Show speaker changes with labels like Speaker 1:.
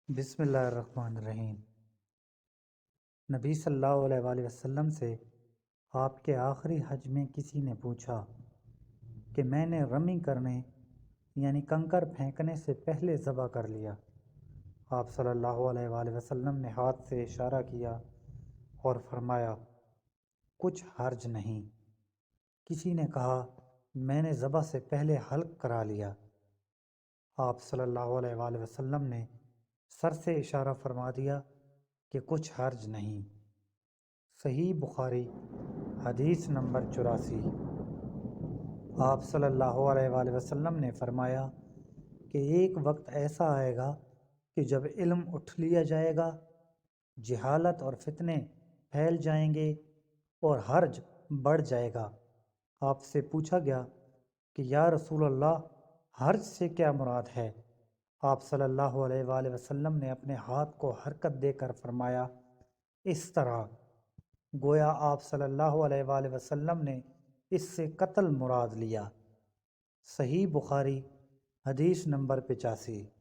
Speaker 1: بسم اللہ الرحمن الرحیم۔ نبی صلی اللہ علیہ وآلہ وسلم سے آپ کے آخری حج میں کسی نے پوچھا کہ میں نے رمی کرنے یعنی کنکر پھینکنے سے پہلے ذبح کر لیا۔ آپ صلی اللہ علیہ وآلہ وسلم نے ہاتھ سے اشارہ کیا اور فرمایا کچھ حرج نہیں۔ کسی نے کہا میں نے ذبح سے پہلے حلق کرا لیا۔ آپ صلی اللہ علیہ وآلہ وسلم نے سر سے اشارہ فرما دیا کہ کچھ حرج نہیں۔ صحیح بخاری حدیث نمبر 84۔ آپ صلی اللہ علیہ وآلہ وسلم نے فرمایا کہ ایک وقت ایسا آئے گا کہ جب علم اٹھ لیا جائے گا، جہالت اور فتنے پھیل جائیں گے اور حرج بڑھ جائے گا۔ آپ سے پوچھا گیا کہ یا رسول اللہ، حرج سے کیا مراد ہے؟ آپ صلی اللہ علیہ وآلہ وسلم نے اپنے ہاتھ کو حرکت دے کر فرمایا اس طرح، گویا آپ صلی اللہ علیہ وآلہ وسلم نے اس سے قتل مراد لیا۔ صحیح بخاری حدیث نمبر 85۔